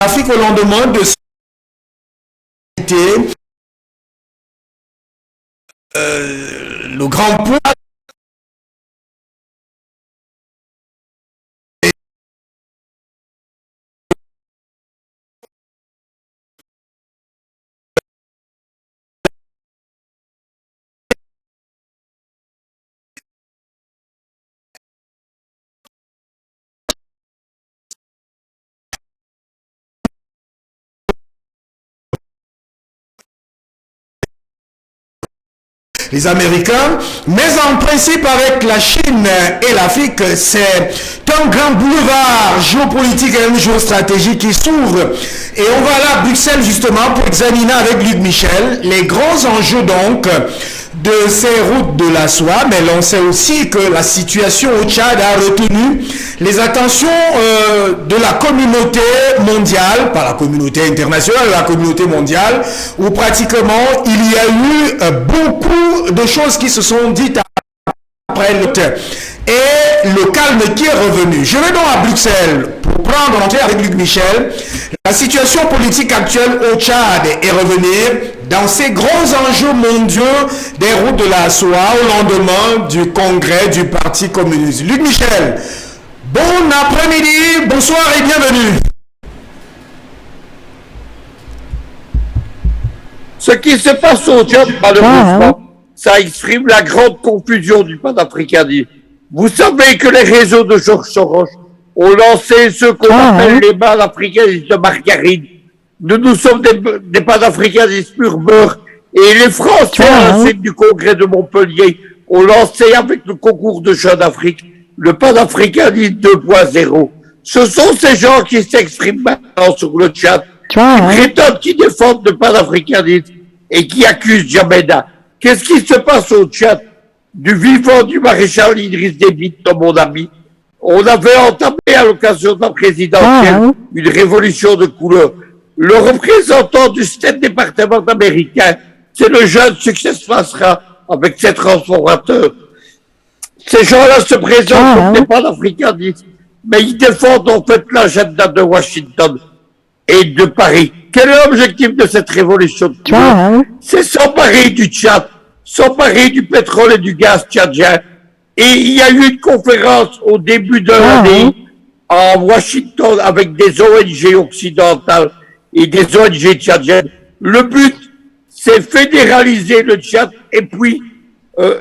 l'Afrique au lendemain de le grand poids les Américains, mais en principe avec la Chine et l'Afrique, c'est un grand boulevard géopolitique et même géostratégique qui s'ouvre. Et on va là à Bruxelles justement pour examiner avec Luc Michel les grands enjeux donc de ces routes de la soie, mais l'on sait aussi que la situation au Tchad a retenu les attentions de la communauté mondiale, pas la communauté internationale, la communauté mondiale, où pratiquement il y a eu beaucoup de choses qui se sont dites après le temps. Et le calme qui est revenu. Je vais donc à Bruxelles pour prendre en compte avec Luc Michel la situation politique actuelle au Tchad et revenir dans ces grands enjeux mondiaux des routes de la soie au lendemain du congrès du Parti communiste. Luc Michel, bon après-midi, bonsoir et bienvenue. Ce qui se passe au Tchad, malheureusement, ça exprime la grande confusion du panafricanisme. Vous savez que les réseaux de Georges Soros ont lancé ce qu'on appelle les panafricanistes de margarine. Nous sommes des panafricanistes pur beurre. Et les Français, à la suite du congrès de Montpellier, ont lancé avec le concours de Jeunes d'Afrique le panafricanisme 2.0. Ce sont ces gens qui s'expriment maintenant sur le Tchad, qui prétendent qu'ils défendent le panafricanisme et qui accusent Djamena. Qu'est-ce qui se passe au Tchad? Du vivant du maréchal Idriss Déby, mon ami, on avait entamé à l'occasion de la présidentielle une révolution de couleur. Le représentant du State Department américain, c'est le jeune Success Masra avec ses transformateurs. Ces gens-là se présentent comme des panafricanistes, mais ils défendent en fait l'agenda de Washington et de Paris. Quel est l'objectif de cette révolution de couleur? C'est s'emparer du Tchad, s'emparer du pétrole et du gaz tchadien. Et il y a eu une conférence au début de l'année à Washington avec des ONG occidentales et des ONG tchadiennes. Le but, c'est fédéraliser le Tchad et puis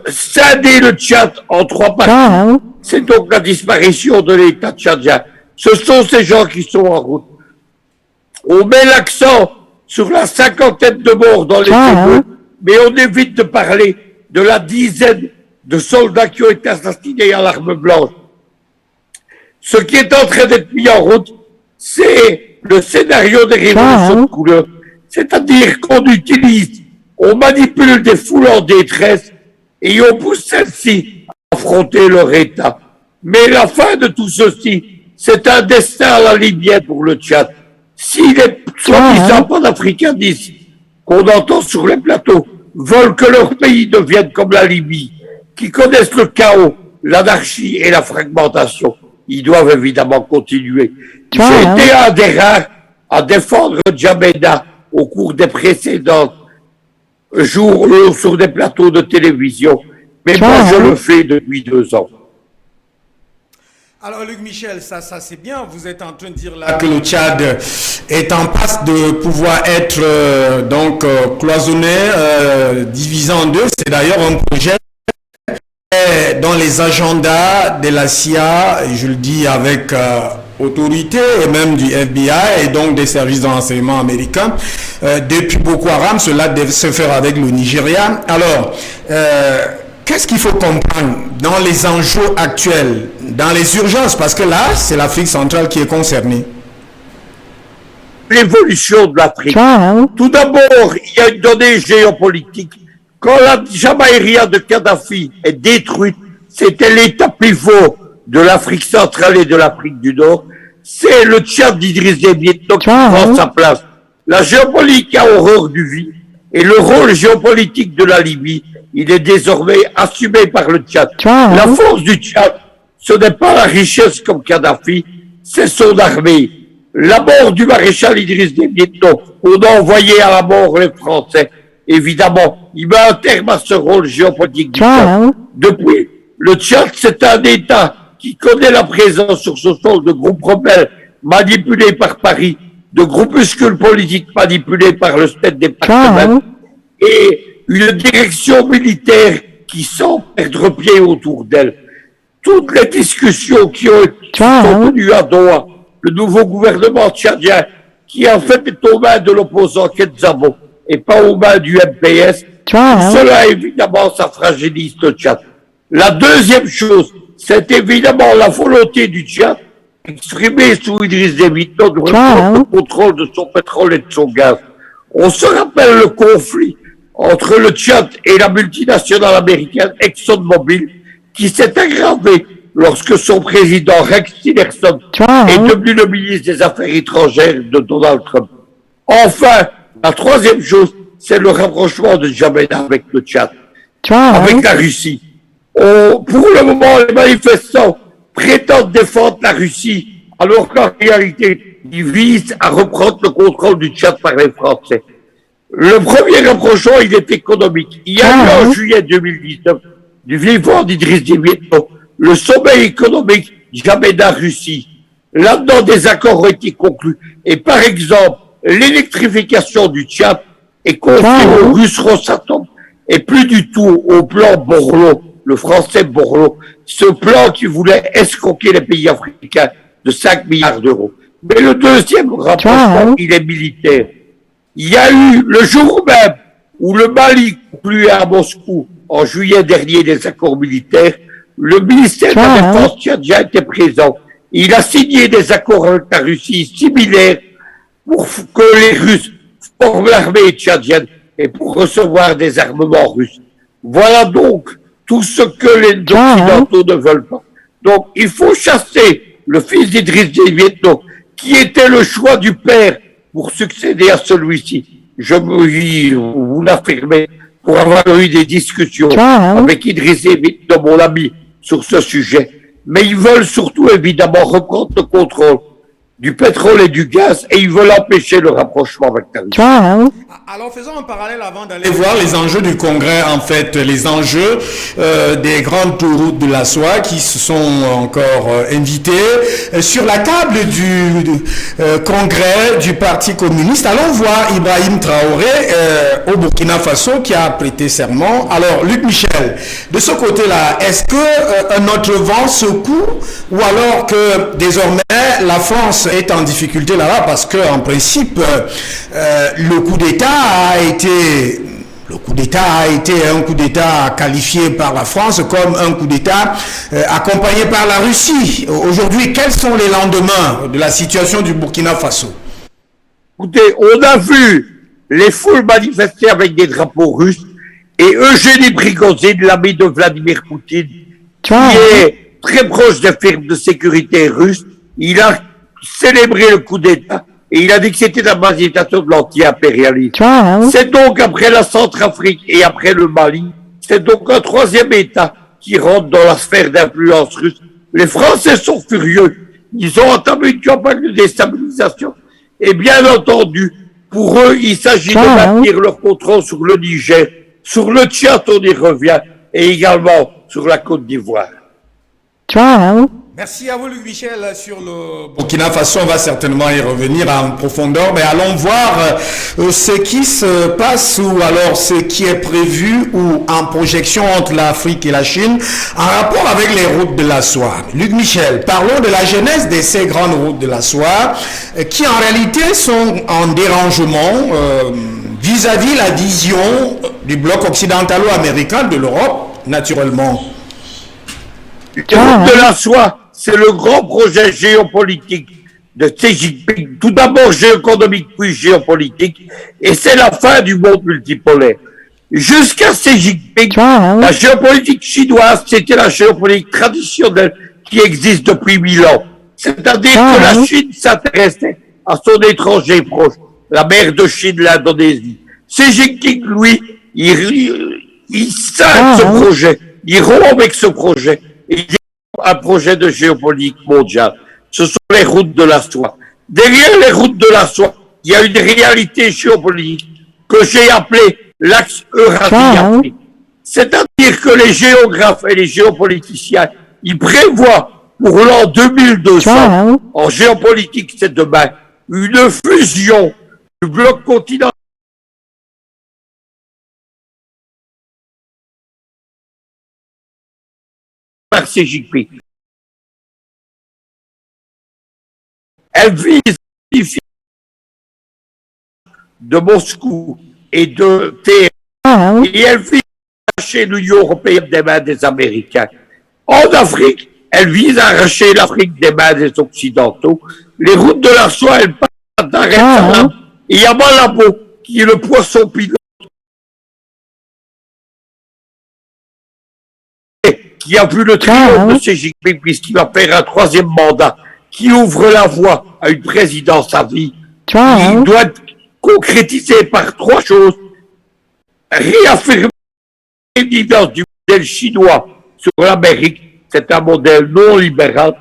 scinder le Tchad en 3 parties. C'est donc la disparition de l'État tchadien. Ce sont ces gens qui sont en route. On met l'accent sur la 50aine de morts dans les émeutes, mais on évite de parler de la dizaine de soldats qui ont été assassinés à l'arme blanche. Ce qui est en train d'être mis en route, c'est le scénario des révolutions de couleur. C'est-à-dire qu'on utilise, on manipule des foules en détresse et on pousse celles-ci à affronter leur État. Mais la fin de tout ceci, c'est un destin à la libyenne pour le Tchad. Si les soi-disant panafricanistes qu'on entend sur les plateaux veulent que leur pays devienne comme la Libye, qui connaissent le chaos, l'anarchie et la fragmentation, ils doivent évidemment continuer. J'ai été un des rares à défendre Djamena au cours des précédents jours sur des plateaux de télévision, mais moi je le fais depuis 2 ans. Alors Luc Michel, ça c'est bien, vous êtes en train de dire là que le Tchad est en passe de pouvoir être cloisonné, divisé en deux. C'est d'ailleurs un projet dans les agendas de la CIA, je le dis avec autorité, et même du FBI et donc des services de renseignement américains. Depuis Boko Haram, cela devait se faire avec le Nigeria. Alors, qu'est-ce qu'il faut comprendre dans les enjeux actuels, dans les urgences, parce que là, c'est l'Afrique centrale qui est concernée? L'évolution de l'Afrique. Tout d'abord, il y a une donnée géopolitique. Quand la Jamaïria de Kadhafi est détruite, c'était l'état pivot de l'Afrique centrale et de l'Afrique du Nord. C'est le Tchad d'Idriss Déby qui prend sa place. La géopolitique a horreur du vide et le rôle géopolitique de la Libye, il est désormais assumé par le Tchad. La force du Tchad, ce n'est pas la richesse comme Kadhafi, c'est son armée. La mort du maréchal Idriss Déby Itno, on a envoyé à la mort les Français. Évidemment, il met un terme à ce rôle géopolitique du Tchad. Depuis, le Tchad, c'est un État qui connaît la présence sur ce sol de groupes rebelles manipulés par Paris, de groupuscules politiques manipulés par le State Department, et une direction militaire qui semble perdre pied autour d'elle. Toutes les discussions qui sont tenues à Doha, le nouveau gouvernement tchadien, qui en fait est aux mains de l'opposant Kenzabo et pas aux mains du MPS, cela évidemment, ça fragilise le Tchad. La deuxième chose, c'est évidemment la volonté du Tchad, exprimée sous Idriss Déby Itno, de reprendre le contrôle de son pétrole et de son gaz. On se rappelle le conflit entre le Tchad et la multinationale américaine ExxonMobil, qui s'est aggravé lorsque son président Rex Tillerson est devenu le ministre des Affaires étrangères de Donald Trump. Enfin, la troisième chose, c'est le rapprochement de N'Djamena avec le Tchad, avec la Russie. Pour le moment, les manifestants prétendent défendre la Russie, alors qu'en réalité, ils visent à reprendre le contrôle du Tchad par les Français. Le premier rapprochement, il est économique. Il y a eu en juillet 2019, du vivant d'Idriss Déby Itno, le sommet économique N'Djamena-Russie. Là-dedans, des accords ont été conclus. Et par exemple, l'électrification du Tchad est confiée aux Russes Rosatom et plus du tout au plan Borloo, le français Borloo, ce plan qui voulait escroquer les pays africains de 5 milliards d'euros. Mais le deuxième rapprochement, il est militaire. Il y a eu le jour même où le Mali concluait à Moscou en juillet dernier des accords militaires, le ministère de la Défense tchadien était présent. Il a signé des accords avec la Russie similaires pour que les Russes forment l'armée tchadienne et pour recevoir des armements russes. Voilà donc tout ce que les Occidentaux ne veulent pas. Donc il faut chasser le fils d'Idriss Déby Itno, qui était le choix du père pour succéder à celui-ci. Je vous l'affirmez, pour avoir eu des discussions avec Idriss Déby Itno, mon ami, sur ce sujet. Mais ils veulent surtout, évidemment, reprendre le contrôle du pétrole et du gaz, et ils veulent empêcher le rapprochement avec la Russie. Alors faisons un parallèle avant d'aller voir les enjeux du Congrès, en fait, les enjeux des grandes routes de la soie qui se sont encore invités sur la table du Congrès du Parti communiste. Allons voir Ibrahim Traoré au Burkina Faso qui a prêté serment. Alors Luc Michel, de ce côté-là, est-ce que un autre vent secoue ou alors que désormais la France est en difficulté là-bas parce que en principe le coup d'État a été un coup d'État qualifié par la France comme un coup d'État accompagné par la Russie. Aujourd'hui, quels sont les lendemains de la situation du Burkina Faso? Écoutez, on a vu les foules manifester avec des drapeaux russes et Eugénie Prigozhin, l'ami de Vladimir Poutine, qui est très proche des firmes de sécurité russes, il a célébré le coup d'État et il a dit que c'était la manifestation de l'anti-impérialisme. C'est donc après la Centrafrique et après le Mali, c'est donc un troisième État qui rentre dans la sphère d'influence russe. Les Français sont furieux. Ils ont entamé une campagne de déstabilisation. Et bien entendu, pour eux, il s'agit de maintenir leur contrôle sur le Niger, sur le Tchad, on y revient, et également sur la Côte d'Ivoire. Merci à vous, Luc Michel, sur le Burkina Faso. On va certainement y revenir en profondeur, mais allons voir ce qui se passe ou alors ce qui est prévu ou en projection entre l'Afrique et la Chine en rapport avec les routes de la soie. Luc Michel, parlons de la genèse de ces grandes routes de la soie qui en réalité sont en dérangement vis-à-vis la vision du bloc occidentalo-américain de l'Europe, naturellement. Les routes de la soie, c'est le grand projet géopolitique de Xi Jinping, tout d'abord géoéconomique puis géopolitique, et c'est la fin du monde multipolaire. Jusqu'à Xi Jinping, la géopolitique chinoise, c'était la géopolitique traditionnelle qui existe depuis 1000 ans. C'est-à-dire que la Chine s'intéressait à son étranger proche, la mer de Chine, l'Indonésie. Xi Jinping, lui, il scinde ce projet, il rompt avec ce projet. Il y a un projet de géopolitique mondiale. Ce sont les routes de la soie. Derrière les routes de la soie, il y a une réalité géopolitique que j'ai appelée l'axe Eurasie-Afrique. C'est-à-dire que les géographes et les géopoliticiens, ils prévoient pour l'an 2200, en géopolitique c'est demain, une fusion du bloc continental par Xi Jinping. Elle vise de Moscou et de Téhéran, et elle vise à arracher l'Union européenne des mains des Américains. En Afrique, elle vise à arracher l'Afrique des mains des Occidentaux. Les routes de la soie, elles passent d'Arrêt Salam. Et il y a Malabo, qui est le poisson pilote, qui a vu le triomphe de Xi Jinping, puisqu'il va faire un troisième mandat, qui ouvre la voie à une présidence à vie, qui doit être concrétisée par trois choses: réaffirmer l'évidence du modèle chinois sur l'Amérique, c'est un modèle non libéral,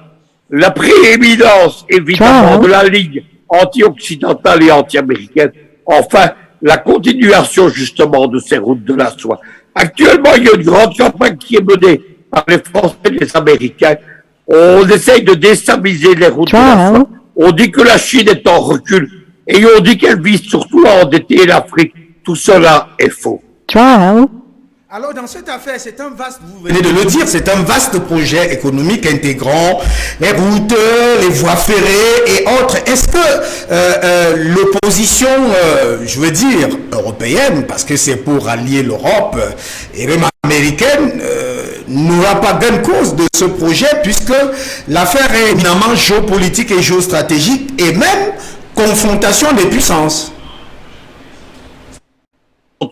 la prééminence évidemment de la ligne anti-occidentale et anti-américaine, enfin la continuation justement de ces routes de la soie. Actuellement, il y a une grande campagne qui est menée par les Français et les Américains. On essaye de déstabiliser les routes de la soie. On dit que la Chine est en recul et on dit qu'elle vise surtout à endetter l'Afrique. Tout cela est faux. Alors, dans cette affaire, c'est un vaste, vous venez de le dire, c'est un vaste projet économique intégrant les routes, les voies ferrées et autres. Est-ce que l'opposition, je veux dire, européenne, parce que c'est pour allier l'Europe et même américaine, n'aura pas gain de cause de ce projet, puisque l'affaire est éminemment géopolitique et géostratégique et même confrontation des puissances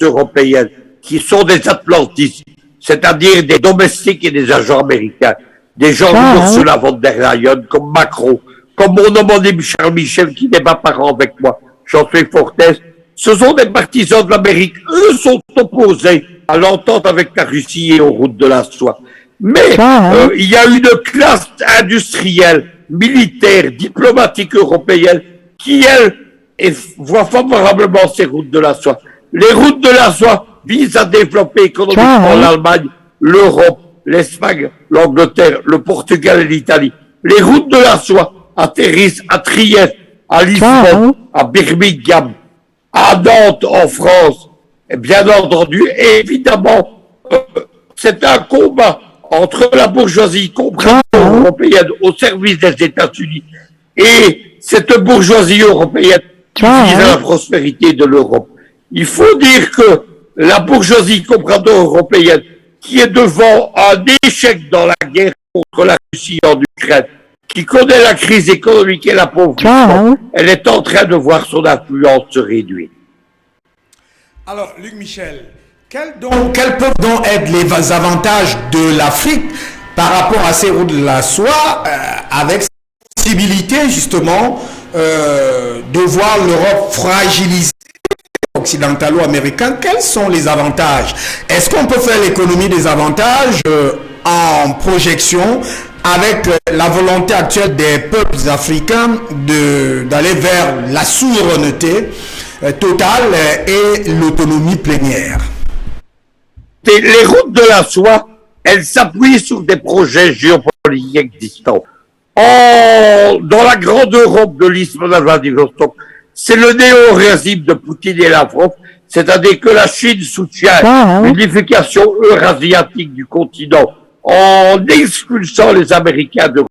européennes, qui sont des atlantistes, c'est-à-dire des domestiques et des agents américains, des gens comme Ursula von der Leyen, comme Macron, comme mon homonyme Charles Michel, qui n'est pas parent avec moi, j'en suis Fortes. Ce sont des partisans de l'Amérique. Eux sont opposés à l'entente avec la Russie et aux routes de la soie. Mais il y a une classe industrielle, militaire, diplomatique européenne qui, elle, voit favorablement ces routes de la soie. Les routes de la soie visent à développer économiquement l'Allemagne, l'Europe, l'Espagne, l'Angleterre, le Portugal et l'Italie. Les routes de la soie atterrissent à Trieste, à Lisbonne, à Birmingham, à Nantes en France, et bien entendu, et évidemment, c'est un combat entre la bourgeoisie comprise européenne au service des États-Unis et cette bourgeoisie européenne qui vise à la prospérité de l'Europe. Il faut dire que la bourgeoisie comprador européenne, qui est devant un échec dans la guerre contre la Russie en Ukraine, qui connaît la crise économique et la pauvreté, elle est en train de voir son influence se réduire. Alors, Luc Michel, quels peuvent donc être les avantages de l'Afrique par rapport à ces routes de la soie, avec cette possibilité justement de voir l'Europe fragilisée occidentalo-américain? Quels sont les avantages? Est-ce qu'on peut faire l'économie des avantages en projection avec la volonté actuelle des peuples africains d'aller vers la souveraineté totale et l'autonomie plénière? Les routes de la soie, elles s'appuient sur des projets géopolitiques existants. Dans la grande Europe de l'isthme de Vladivostok, c'est le néo-eurasisme de Poutine et Lavrov, c'est-à-dire que la Chine soutient l'unification eurasiatique du continent en expulsant les Américains d'Europe.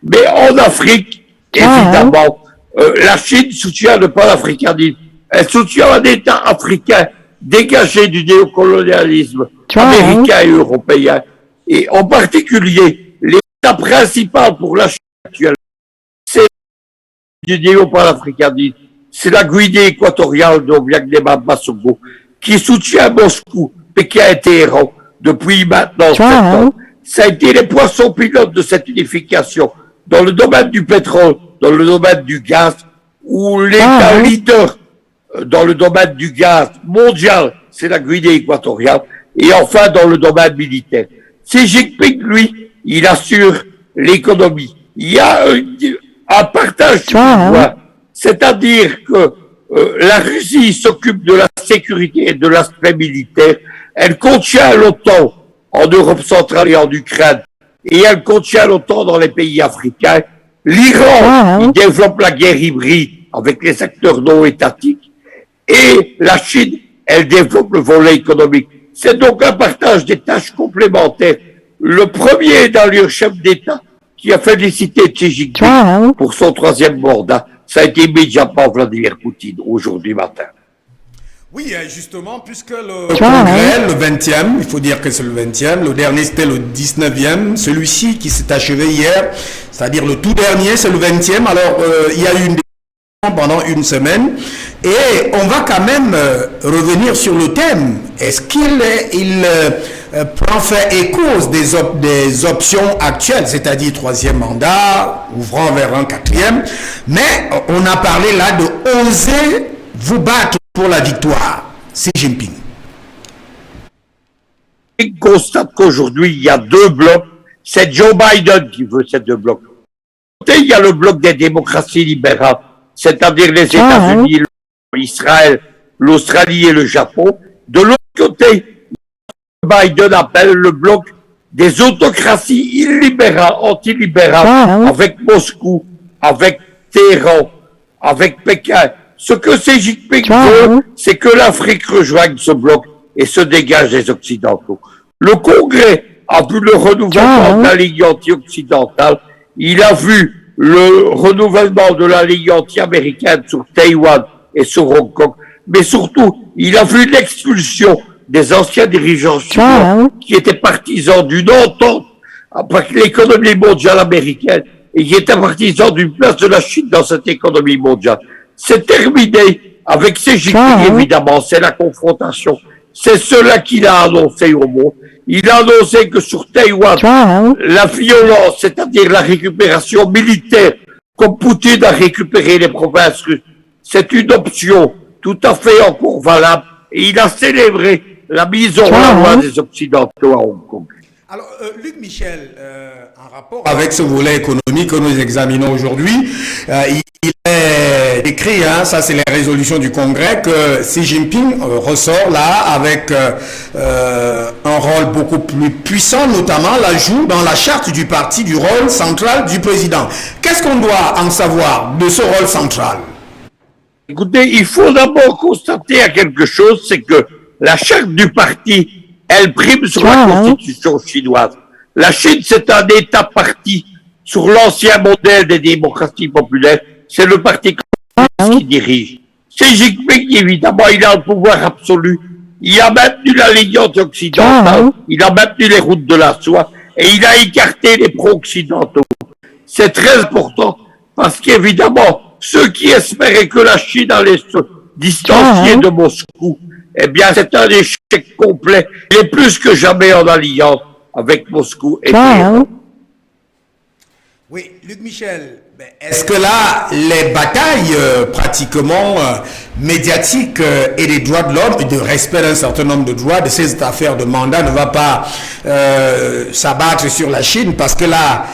Mais en Afrique, évidemment, la Chine soutient le panafricanisme. Elle soutient un État africain dégagé du néocolonialisme américain et européen. Et en particulier, l'État principal pour la Chine actuelle, c'est du néo-panafricanisme. C'est la Guinée équatoriale d'Obiang-Nema Basogo qui soutient Moscou, Pékin et Téhéran depuis maintenant 7 ans. Ça a été les poissons pilotes de cette unification dans le domaine du pétrole, dans le domaine du gaz, où l'État leader dans le domaine du gaz mondial, c'est la Guinée équatoriale, et enfin dans le domaine militaire. Xi Jinping, lui, il assure l'économie. Il y a un partage du pouvoir. C'est-à-dire que la Russie s'occupe de la sécurité et de l'aspect militaire. Elle contient l'OTAN en Europe centrale et en Ukraine. Et elle contient l'OTAN dans les pays africains. L'Iran, il développe la guerre hybride avec les acteurs non étatiques. Et la Chine, elle développe le volet économique. C'est donc un partage des tâches complémentaires. Le premier dans le chef d'État qui a félicité Xi Jinping pour son 3e mandat, ça a été immédiatement Vladimir Poutine, aujourd'hui matin. Oui, justement, puisque le congrès, le 20e, il faut dire que c'est le 20e, le dernier c'était le 19e, celui-ci qui s'est achevé hier, c'est-à-dire le tout dernier, c'est le 20e, alors il y a eu une pendant une semaine, et on va quand même revenir sur le thème. Est-ce qu'il prend fait écho des options actuelles, c'est-à-dire 3e mandat, ouvrant vers un 4e, mais on a parlé là de oser vous battre pour la victoire, Xi Jinping. On constate qu'aujourd'hui, il y a 2 blocs. C'est Joe Biden qui veut ces 2 blocs. Il y a le bloc des démocraties libérales, c'est-à-dire les États-Unis, Israël, l'Australie et le Japon. De l'autre côté, Biden appelle le bloc des autocraties illibérales, antilibérales, avec Moscou, avec Téhéran, avec Pékin. Ce que Xi Jinping veut, c'est que l'Afrique rejoigne ce bloc et se dégage des Occidentaux. Le Congrès a vu le renouvellement de la ligne anti-occidentale, il a vu le renouvellement de la ligne anti-américaine sur Taïwan et sur Hong Kong, mais surtout, il a vu l'expulsion des anciens dirigeants chinois qui étaient partisans d'une entente avec l'économie mondiale américaine et qui étaient partisans d'une place de la Chine dans cette économie mondiale. C'est terminé avec Xi Jinping, évidemment, c'est la confrontation. C'est cela qu'il a annoncé au monde. Il a annoncé que sur Taïwan, la violence, c'est-à-dire la récupération militaire, comme Poutine a récupéré les provinces russes, c'est une option tout à fait encore valable. Et il a célébré la mise en loi des Occidentaux à Hong Kong. Alors, Luc Michel, en rapport avec ce volet économique que nous examinons aujourd'hui, il est écrit, ça c'est les résolutions du Congrès, que Xi Jinping ressort là avec un rôle beaucoup plus puissant, notamment l'ajout dans la charte du parti du rôle central du président. Qu'est-ce qu'on doit en savoir de ce rôle central? Écoutez, il faut d'abord constater à quelque chose, c'est que la charte du parti, elle prime sur la constitution chinoise. La Chine, c'est un État-parti sur l'ancien modèle des démocraties populaires. C'est le parti communiste qui dirige. Xi Jinping, évidemment, il a le pouvoir absolu. Il a maintenu la ligne anti-occidentale, il a maintenu les routes de la soie et il a écarté les pro-occidentaux. C'est très important parce qu'évidemment, ceux qui espéraient que la Chine allait se distancier de Moscou, eh bien, c'est un échec complet. Il est plus que jamais en alliance avec Moscou et Téhéran. Oui, Luc Michel, est-ce que là, les batailles pratiquement médiatiques et des droits de l'homme et de respect d'un certain nombre de droits de ces affaires de mandat ne va pas s'abattre sur la Chine parce que là,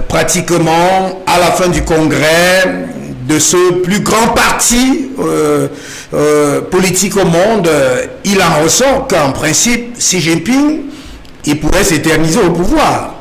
pratiquement, à la fin du congrès de ce plus grand parti politique au monde, il en ressort qu'en principe, Xi Jinping, il pourrait s'éterniser au pouvoir.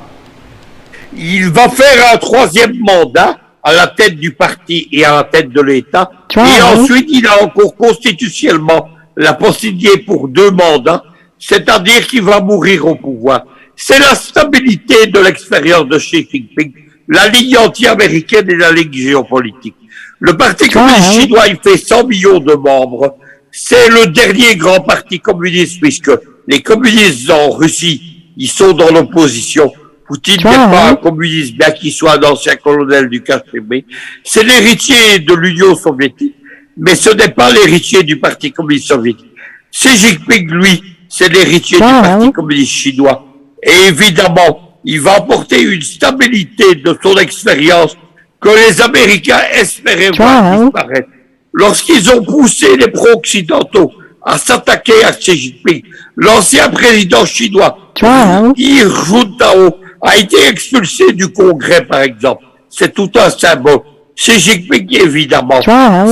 Il va faire un 3e mandat à la tête du parti et à la tête de l'État. Et ensuite, il a encore constitutionnellement la possibilité pour 2 mandats, c'est-à-dire qu'il va mourir au pouvoir. C'est la stabilité de l'expérience de Xi Jinping, la ligne anti-américaine et la ligne géopolitique. Le Parti communiste chinois, il fait 100 millions de membres. C'est le dernier grand parti communiste, puisque les communistes en Russie, ils sont dans l'opposition. Poutine n'est pas un communiste, bien qu'il soit un ancien colonel du KGB. C'est l'héritier de l'Union soviétique, mais ce n'est pas l'héritier du Parti communiste soviétique. Xi Jinping, lui, c'est l'héritier du Parti communiste chinois. Et évidemment, il va apporter une stabilité de son expérience que les Américains espéraient voir disparaître. Lorsqu'ils ont poussé les pro-occidentaux à s'attaquer à Xi Jinping, l'ancien président chinois, Hu Jintao, a été expulsé du Congrès, par exemple. C'est tout un symbole. Xi Jinping, évidemment,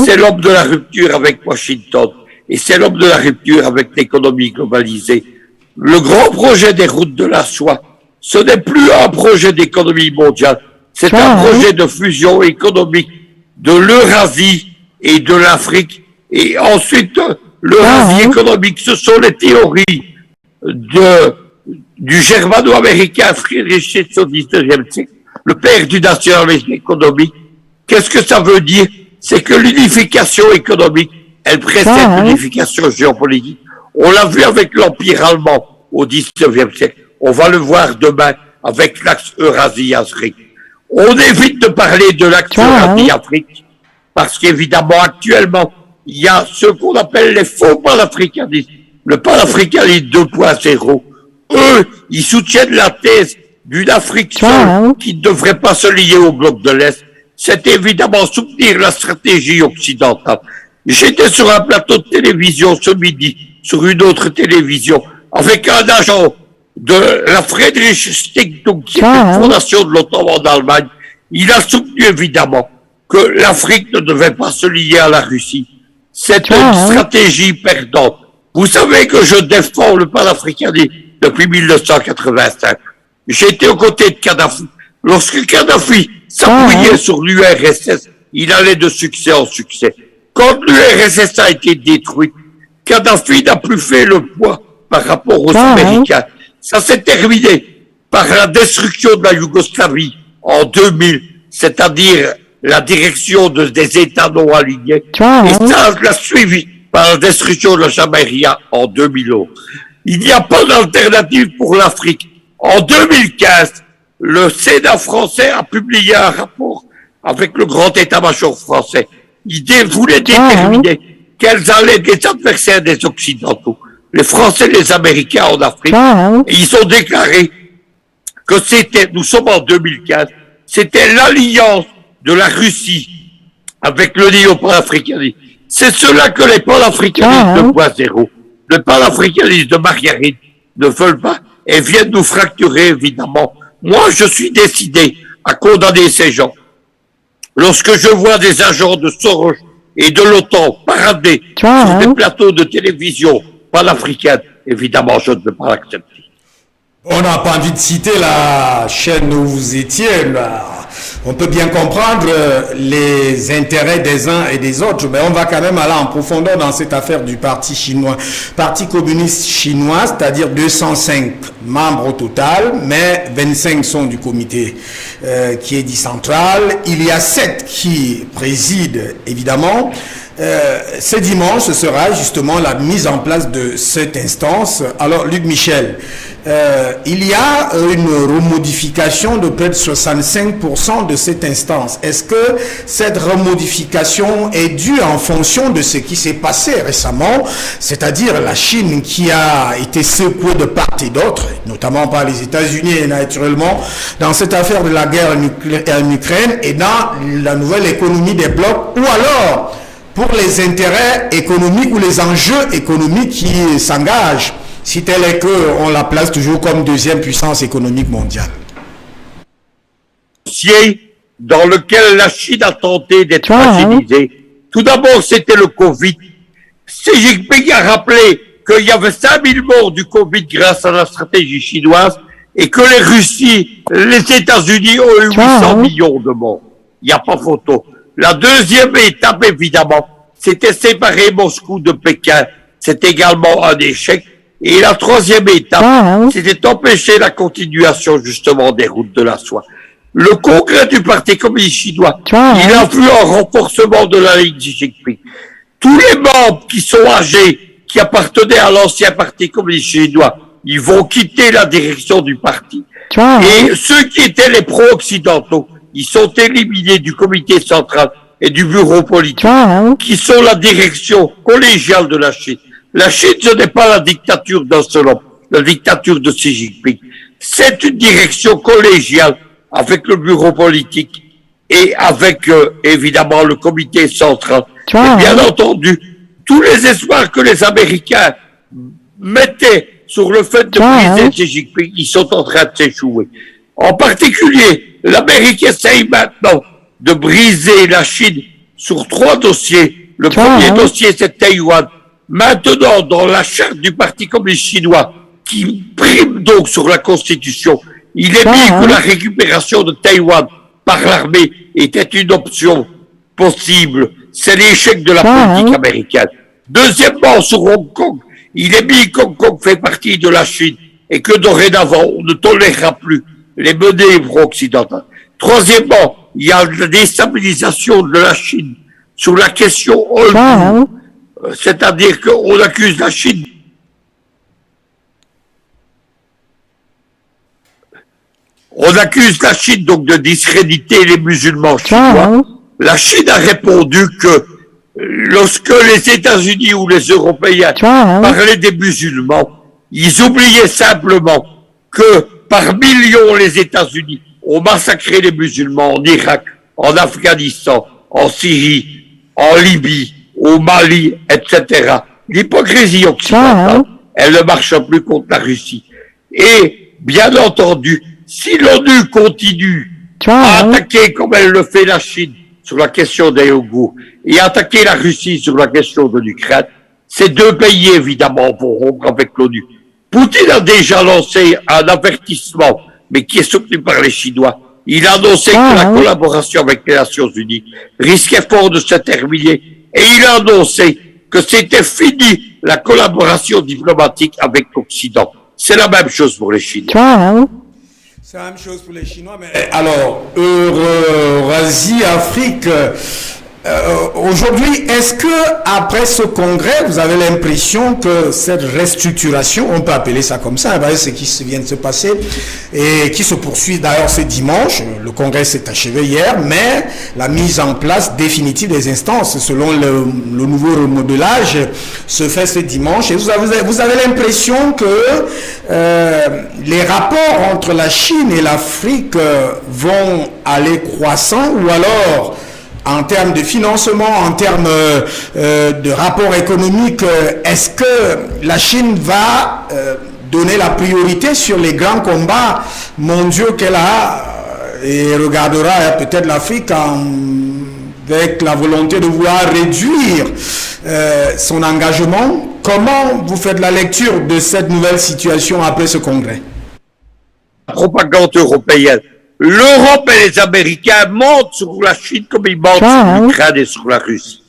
c'est l'homme de la rupture avec Washington et c'est l'homme de la rupture avec l'économie globalisée. Le grand projet des routes de la soie, ce n'est plus un projet d'économie mondiale, c'est un projet de fusion économique de l'Eurasie et de l'Afrique. Et ensuite, l'Eurasie économique, ce sont les théories du germano-américain Friedrich Nietzsche au XIXe siècle, le père du nationalisme économique. Qu'est-ce que ça veut dire? C'est que l'unification économique, elle précède l'unification géopolitique. On l'a vu avec l'Empire allemand au XIXe siècle. On va le voir demain avec l'axe Eurasie-Afrique. On évite de parler de l'axe Eurasie-Afrique parce qu'évidemment, actuellement, il y a ce qu'on appelle les faux panafricanistes. Le panafricanisme 2.0. Eux, ils soutiennent la thèse d'une Afrique seule qui ne devrait pas se lier au bloc de l'Est. C'est évidemment soutenir la stratégie occidentale. J'étais sur un plateau de télévision ce midi, sur une autre télévision, avec un agent de la Friedrich Stiftung, qui est une fondation de l'OTAN en Allemagne. Il a soutenu évidemment que l'Afrique ne devait pas se lier à la Russie. C'est une stratégie perdante. Vous savez que je défends le panafricanisme depuis 1985. J'étais aux côtés de Kadhafi. Lorsque Kadhafi s'appuyait sur l'URSS, il allait de succès en succès. Quand l'URSS a été détruite, Kadhafi n'a plus fait le poids par rapport aux Américains. Ça s'est terminé par la destruction de la Yougoslavie en 2000, c'est-à-dire la direction des États non alignés. Et ça l'a suivi par la destruction de la Jamaïria en 2011. Il n'y a pas d'alternative pour l'Afrique. En 2015, le Sénat français a publié un rapport avec le grand état-major français. Il voulait déterminer quels allaient être les adversaires des Occidentaux, les Français et les Américains en Afrique. Et ils ont déclaré que nous sommes en 2015, c'était l'alliance de la Russie avec le néo-panafricanisme. C'est cela que les panafricanistes 2.0, le panafricanisme de Marguerite ne veulent pas et viennent nous fracturer, évidemment. Moi, je suis décidé à condamner ces gens. Lorsque je vois des agents de Soros et de l'OTAN parader sur des plateaux de télévision panafricaines, évidemment, je ne peux pas l'accepter. On n'a pas envie de citer la chaîne où vous étiez, là. On peut bien comprendre les intérêts des uns et des autres, mais on va quand même aller en profondeur dans cette affaire du Parti chinois. Parti communiste chinois, c'est-à-dire 205 membres au total, mais 25 sont du comité qui est dit central. Il y a 7 qui président, évidemment. Ce dimanche, ce sera justement la mise en place de cette instance. Alors, Luc Michel, il y a une remodification de près de 65% de cette instance. Est-ce que cette remodification est due en fonction de ce qui s'est passé récemment, c'est-à-dire la Chine qui a été secouée de part et d'autre, notamment par les États-Unis et naturellement dans cette affaire de la guerre en Ukraine et dans la nouvelle économie des blocs, ou alors pour les intérêts économiques ou les enjeux économiques qui s'engagent, si tel est qu'on la place toujours comme deuxième puissance économique mondiale. Dans lequel la Chine a tenté d'être fragilisée. Tout d'abord, c'était le Covid. Xi Jinping a rappelé qu'il y avait 5000 morts du Covid grâce à la stratégie chinoise et que les États-Unis ont eu 800 millions de morts. Il n'y a pas photo. La deuxième étape, évidemment, c'était séparer Moscou de Pékin. C'est également un échec. Et la troisième étape, c'était empêcher la continuation, justement, des routes de la soie. Le congrès du Parti communiste chinois, il a vu un renforcement de la ligne Xi Jinping. Tous les membres qui sont âgés, qui appartenaient à l'ancien Parti communiste chinois, ils vont quitter la direction du parti. Et ceux qui étaient les pro-occidentaux, ils sont éliminés du comité central et du bureau politique, qui sont la direction collégiale de la Chine. La Chine, ce n'est pas la dictature d'un seul homme, la dictature de Xi Jinping. C'est une direction collégiale avec le bureau politique et avec, évidemment, le comité central. Et bien entendu, tous les espoirs que les Américains mettaient sur le fait de briser Xi Jinping, ils sont en train de s'échouer. En particulier, l'Amérique essaye maintenant de briser la Chine sur 3 dossiers. Le premier dossier, c'est Taïwan. Maintenant, dans la charte du Parti communiste chinois, qui prime donc sur la Constitution, il est dit que la récupération de Taïwan par l'armée était une option possible. C'est l'échec de la politique américaine. Deuxièmement, sur Hong Kong, il est dit qu'Hong Kong fait partie de la Chine et que dorénavant, on ne tolérera plus les menées pro-occidentales. Troisièmement, il y a la déstabilisation de la Chine sur la question Ouïghour, c'est-à-dire qu'on accuse la Chine. On accuse la Chine donc de discréditer les musulmans chinois. La Chine a répondu que lorsque les États-Unis ou les Européens parlaient des musulmans, ils oubliaient simplement que par millions les États-Unis ont massacré les musulmans en Irak, en Afghanistan, en Syrie, en Libye, au Mali, etc. L'hypocrisie occidentale, elle ne marche plus contre la Russie. Et bien entendu, si l'ONU continue à attaquer comme elle le fait la Chine sur la question des Ouïghours et attaquer la Russie sur la question de l'Ukraine, ces deux pays évidemment vont rompre avec l'ONU. Poutine a déjà lancé un avertissement, mais qui est soutenu par les Chinois. Il a annoncé que la collaboration avec les Nations Unies risquait fort de se terminer et il a annoncé que c'était fini la collaboration diplomatique avec l'Occident. C'est la même chose pour les Chinois. C'est la même chose pour les Chinois, mais alors, Eurasie, Afrique, aujourd'hui, est-ce que après ce congrès, vous avez l'impression que cette restructuration, on peut appeler ça comme ça, ce qui vient de se passer et qui se poursuit d'ailleurs ce dimanche, le congrès s'est achevé hier, mais la mise en place définitive des instances selon le nouveau remodelage se fait ce dimanche et vous avez l'impression que les rapports entre la Chine et l'Afrique vont aller croissant ou alors en termes de financement, en termes de rapport économique, est-ce que la Chine va donner la priorité sur les grands combats mondiaux qu'elle a et regardera peut-être l'Afrique avec la volonté de vouloir réduire son engagement? Comment vous faites la lecture de cette nouvelle situation après ce congrès? La propagande européenne. L'Europe et les Américains mentent sur la Chine comme ils mentent sur l'Ukraine et sur la Russie.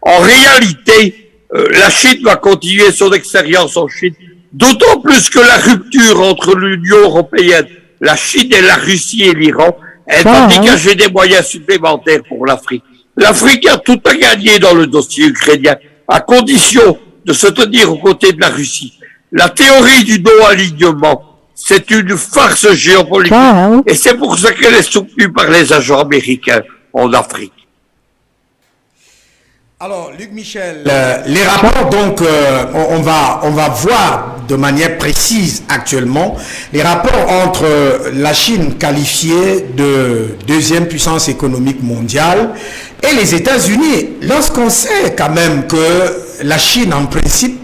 En réalité, la Chine va continuer son expérience en Chine, d'autant plus que la rupture entre l'Union européenne, la Chine et la Russie et l'Iran, elle va dégager des moyens supplémentaires pour l'Afrique. L'Afrique a tout à gagner dans le dossier ukrainien, à condition de se tenir aux côtés de la Russie. La théorie du non-alignement, c'est une farce géopolitique et c'est pour ça qu'elle est soutenue par les agents américains en Afrique. Alors, Luc Michel, les rapports, donc, on va voir de manière précise actuellement les rapports entre la Chine qualifiée de deuxième puissance économique mondiale et les États-Unis. Lorsqu'on sait quand même que la Chine, en principe,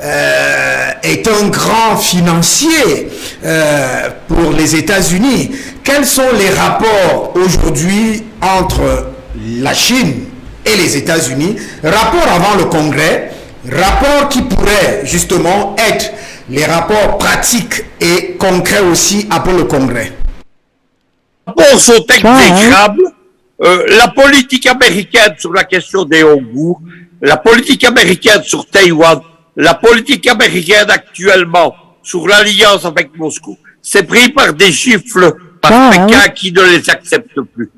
est un grand financier pour les États-Unis. Quels sont les rapports aujourd'hui entre la Chine et les États-Unis? Rapport avant le Congrès, rapport qui pourrait justement être les rapports pratiques et concrets aussi après le Congrès. Les rapports sont exécrables. La politique américaine sur la question des Ouïghours, la politique américaine sur Taïwan, la politique américaine actuellement sur l'alliance avec Moscou, c'est pris par des gifles par Pékin qui ne les accepte plus.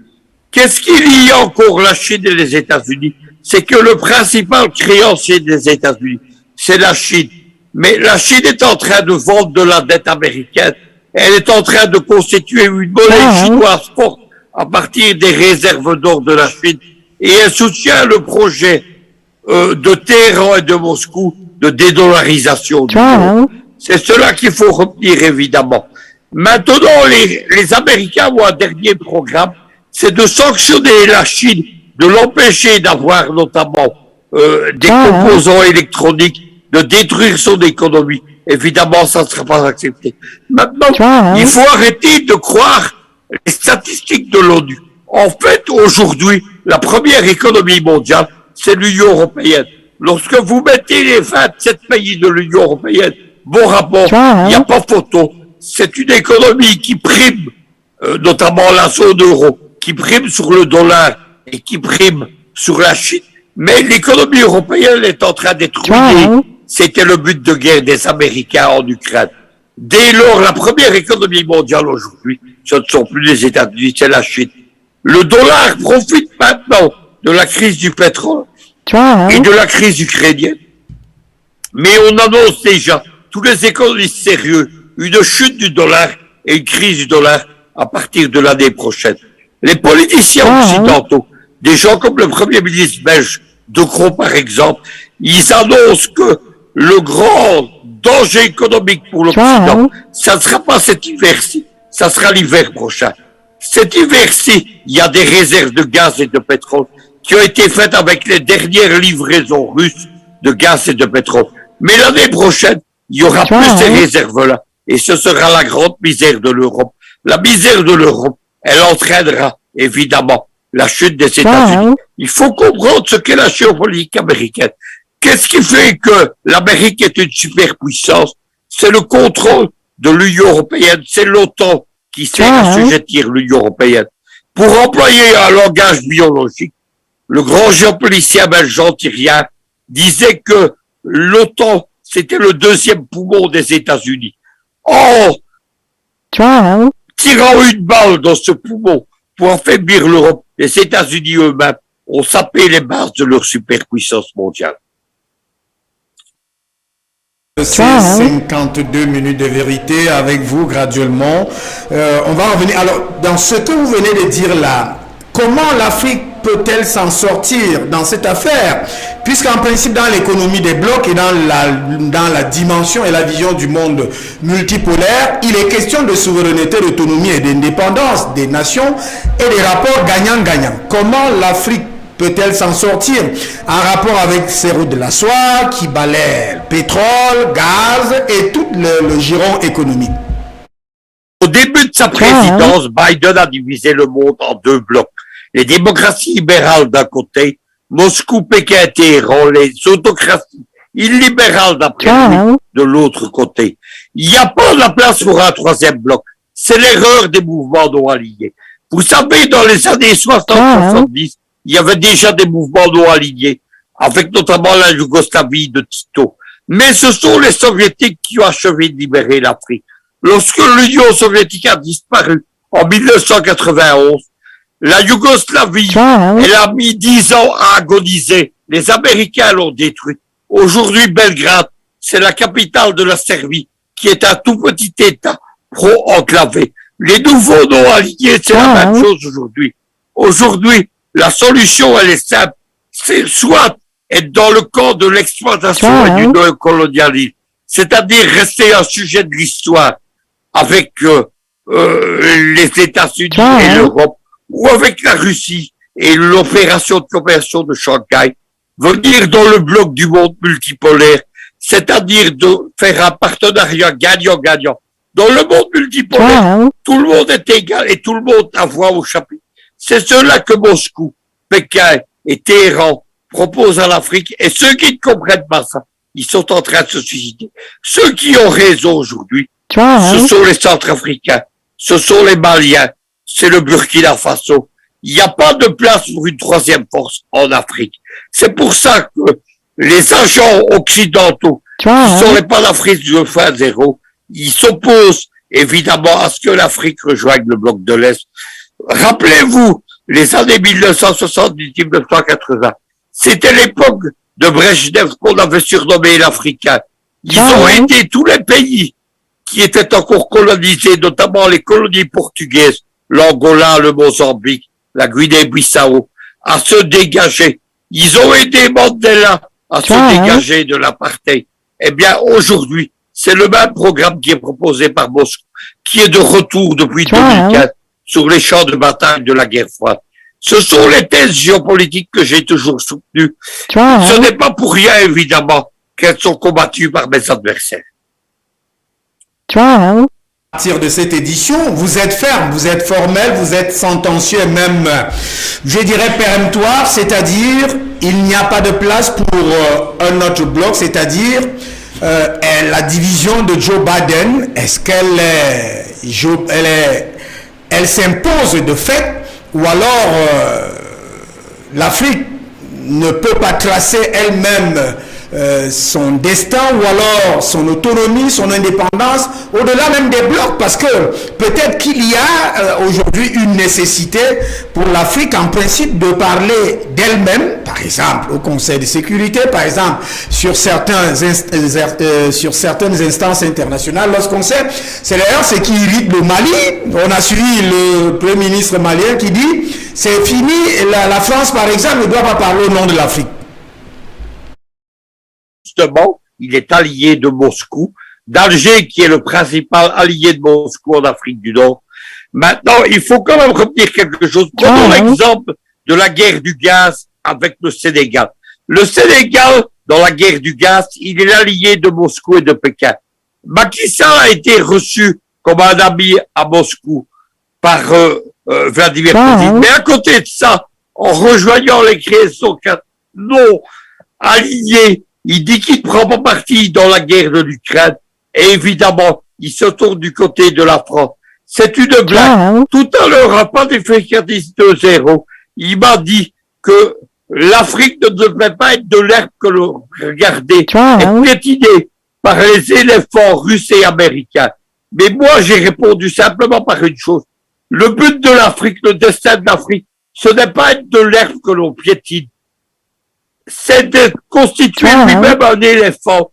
Qu'est-ce qu'il y a encore la Chine et les États-Unis? C'est que le principal créancier des États-Unis, c'est la Chine. Mais la Chine est en train de vendre de la dette américaine. Elle est en train de constituer une monnaie chinoise forte à partir des réserves d'or de la Chine. Et elle soutient le projet de Téhéran et de Moscou de dédollarisation du monde. C'est cela qu'il faut retenir, évidemment. Maintenant, les Américains ont un dernier programme, c'est de sanctionner la Chine, de l'empêcher d'avoir notamment des composants électroniques, de détruire son économie. Évidemment, ça ne sera pas accepté. Maintenant, il faut arrêter de croire les statistiques de l'ONU. En fait, aujourd'hui, la première économie mondiale, c'est l'Union européenne. Lorsque vous mettez les 27 pays de l'Union européenne, bon rapport, il n'y a pas photo. C'est une économie qui prime, notamment la zone euro, qui prime sur le dollar et qui prime sur la Chine. Mais l'économie européenne est en train d'être ruinée. C'était le but de guerre des Américains en Ukraine. Dès lors, la première économie mondiale aujourd'hui, ce ne sont plus les États-Unis, c'est la Chine. Le dollar profite maintenant de la crise du pétrole et de la crise ukrainienne. Mais on annonce déjà, tous les économistes sérieux, une chute du dollar et une crise du dollar à partir de l'année prochaine. Les politiciens occidentaux, des gens comme le Premier ministre belge, De Croo par exemple, ils annoncent que le grand danger économique pour l'Occident, ça ne sera pas cet hiver-ci, ça sera l'hiver prochain. Cet hiver-ci, il y a des réserves de gaz et de pétrole qui ont été faites avec les dernières livraisons russes de gaz et de pétrole. Mais l'année prochaine, il y aura plus ces réserves-là. Et ce sera la grande misère de l'Europe. La misère de l'Europe, elle entraînera évidemment la chute des États-Unis. Il faut comprendre ce qu'est la géopolitique américaine. Qu'est-ce qui fait que l'Amérique est une superpuissance? C'est le contrôle de l'Union européenne, c'est l'OTAN qui sert à assujettir l'Union européenne. Pour employer un langage biologique, le grand géopoliticien belge Jean Thiriard disait que l'OTAN, c'était le deuxième poumon des États-Unis. En tirant une balle dans ce poumon pour affaiblir l'Europe, les États-Unis eux-mêmes ont sapé les bases de leur superpuissance mondiale. C'est 52 minutes de vérité avec vous graduellement. On va revenir. Alors, dans ce que vous venez de dire là, comment l'Afrique peut-elle s'en sortir dans cette affaire? Puisqu'en principe, dans l'économie des blocs et dans la dimension et la vision du monde multipolaire, il est question de souveraineté, d'autonomie et d'indépendance des nations et des rapports gagnant-gagnant. Comment l'Afrique peut-elle s'en sortir en rapport avec ces routes de la soie qui balaient le pétrole, gaz et tout le giron économique? Au début de sa présidence, Biden a divisé le monde en deux blocs. Les démocraties libérales d'un côté, Moscou, Pékin, Téhéran, les autocraties illibérales d'après lui de l'autre côté. Il n'y a pas de la place pour un troisième bloc. C'est l'erreur des mouvements non alignés. Vous savez, dans les années 60-70, il y avait déjà des mouvements non alignés, avec notamment la Yougoslavie de Tito. Mais ce sont les Soviétiques qui ont achevé de libérer l'Afrique. Lorsque l'Union soviétique a disparu en 1991, la Yougoslavie, elle a mis 10 ans à agoniser. Les Américains l'ont détruite. Aujourd'hui, Belgrade, c'est la capitale de la Serbie, qui est un tout petit État pro-enclavé. Les nouveaux non alignés, c'est la même chose aujourd'hui. Aujourd'hui, la solution, elle est simple. C'est soit être dans le camp de l'exploitation et du néocolonialisme, c'est-à-dire rester un sujet de l'histoire avec les États-Unis et l'Europe, ou avec la Russie et l'opération de coopération de Shanghai, venir dans le bloc du monde multipolaire, c'est-à-dire de faire un partenariat gagnant-gagnant. Dans le monde multipolaire, tout le monde est égal et tout le monde a voix au chapitre. C'est cela que Moscou, Pékin et Téhéran proposent à l'Afrique, et ceux qui ne comprennent pas ça, ils sont en train de se susciter. Ceux qui ont raison aujourd'hui, ce sont les Centrafricains, ce sont les Maliens, c'est le Burkina Faso. Il n'y a pas de place pour une troisième force en Afrique. C'est pour ça que les agents occidentaux, qui sont les panafricains de fin zéro, ils s'opposent évidemment à ce que l'Afrique rejoigne le bloc de l'Est. Rappelez-vous, les années 1970-1980, c'était l'époque de Brejnev qu'on avait surnommé l'Africain. Ils ont aidé tous les pays qui étaient encore colonisés, notamment les colonies portugaises, l'Angola, le Mozambique, la Guinée-Bissau, à se dégager. Ils ont aidé Mandela à se dégager de l'apartheid. Eh bien, aujourd'hui, c'est le même programme qui est proposé par Moscou, qui est de retour depuis 2015 sur les champs de bataille de la guerre froide. Ce sont les thèses géopolitiques que j'ai toujours soutenues. Ce n'est pas pour rien, évidemment, qu'elles sont combattues par mes adversaires. partir de cette édition, vous êtes ferme, vous êtes formel, vous êtes sentencieux, même, je dirais, péremptoire, c'est-à-dire, il n'y a pas de place pour un autre bloc, c'est-à-dire la division de Joe Biden. Est-ce elle s'impose de fait, ou alors l'Afrique ne peut pas tracer elle-même son destin, ou alors son autonomie, son indépendance, au-delà même des blocs, parce que peut-être qu'il y a aujourd'hui une nécessité pour l'Afrique en principe de parler d'elle-même, par exemple au Conseil de sécurité, par exemple sur certaines instances internationales. Lorsqu'on sait, c'est d'ailleurs ce qui irrite le Mali. On a suivi le Premier ministre malien qui dit c'est fini, la France par exemple ne doit pas parler au nom de l'Afrique. Justement, il est allié de Moscou, d'Alger qui est le principal allié de Moscou en Afrique du Nord. Maintenant, il faut quand même retenir quelque chose. Prenons l'exemple de la guerre du gaz avec le Sénégal. Le Sénégal, dans la guerre du gaz, il est l'allié de Moscou et de Pékin. Macky Sall a été reçu comme un ami à Moscou par Vladimir Poutine. Mais à côté de ça, en rejoignant les créations non alliées, il dit qu'il ne prend pas parti dans la guerre de l'Ukraine. Et évidemment, il se tourne du côté de la France. C'est une blague. Tout à l'heure, un panafricaniste de 0, il m'a dit que l'Afrique ne devait pas être de l'herbe que l'on regardait, être piétinée par les éléphants russes et américains. Mais moi, j'ai répondu simplement par une chose. Le but de l'Afrique, le destin de l'Afrique, ce n'est pas être de l'herbe que l'on piétine. C'est de constituer lui-même un éléphant.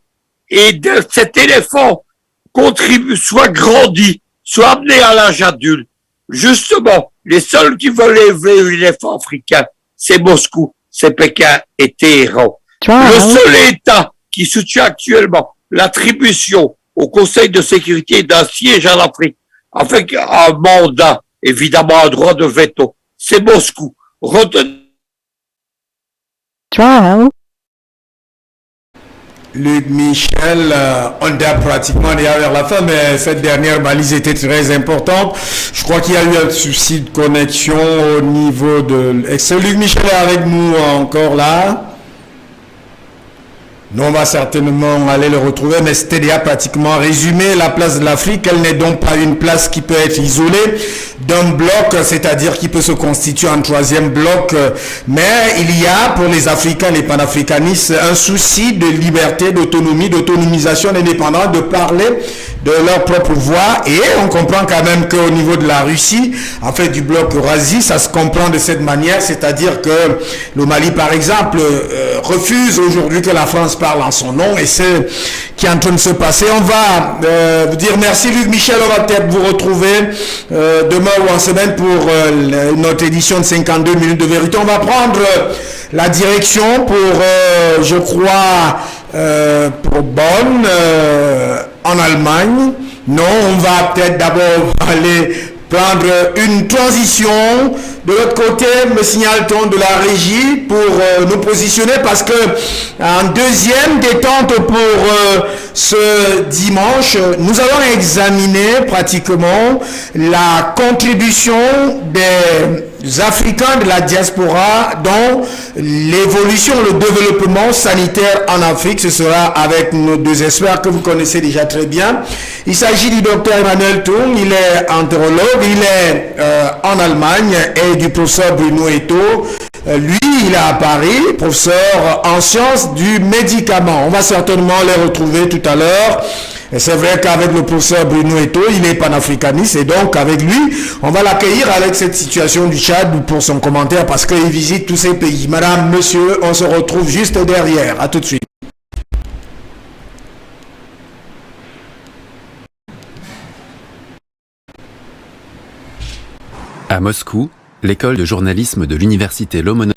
Et de cet éléphant soit grandi, soit amené à l'âge adulte. Justement, les seuls qui veulent élever l'éléphant africain, c'est Moscou, c'est Pékin et Téhéran. Le seul État qui soutient actuellement l'attribution au Conseil de sécurité d'un siège en Afrique, avec un mandat, évidemment un droit de veto, c'est Moscou. Retenez. Luc Michel, on est pratiquement déjà vers la fin, mais cette dernière balise était très importante. Je crois qu'il y a eu un souci de connexion au niveau de... Est-ce que Luc Michel est avec nous encore là? Nous, on va certainement aller le retrouver, mais c'était déjà pratiquement résumé. La place de l'Afrique, elle n'est donc pas une place qui peut être isolée d'un bloc, c'est-à-dire qui peut se constituer en troisième bloc. Mais il y a, pour les Africains, les panafricanistes, un souci de liberté, d'autonomie, d'autonomisation, d'indépendance, de parler de leur propre voix. Et on comprend quand même qu'au niveau de la Russie, en fait, du bloc Eurasie, ça se comprend de cette manière, c'est-à-dire que le Mali, par exemple, refuse aujourd'hui que la France parle en son nom, et c'est qui est en train de se passer. On va vous dire merci Luc Michel, on va peut-être vous retrouver demain ou en semaine pour notre édition de 52 minutes de vérité. On va prendre la direction pour, je crois, pour Bonn, en Allemagne. Non, on va peut-être d'abord aller prendre une transition. De l'autre côté, me signale-t-on de la régie pour nous positionner, parce que en deuxième détente pour ce dimanche, nous allons examiner pratiquement la contribution des Africains de la diaspora dans l'évolution, le développement sanitaire en Afrique. Ce sera avec nos deux experts que vous connaissez déjà très bien. Il s'agit du docteur Emmanuel Toung, il est entérologue, il est en Allemagne, et du professeur Bruno Eto. Lui, il est à Paris, professeur en sciences du médicament. On va certainement les retrouver tout à l'heure. Et c'est vrai qu'avec le professeur Bruno Eto, il est panafricaniste, et donc avec lui, on va l'accueillir avec cette situation du Tchad pour son commentaire, parce qu'il visite tous ces pays. Madame, monsieur, on se retrouve juste derrière. À tout de suite. À Moscou, l'école de journalisme de l'université Lomonosov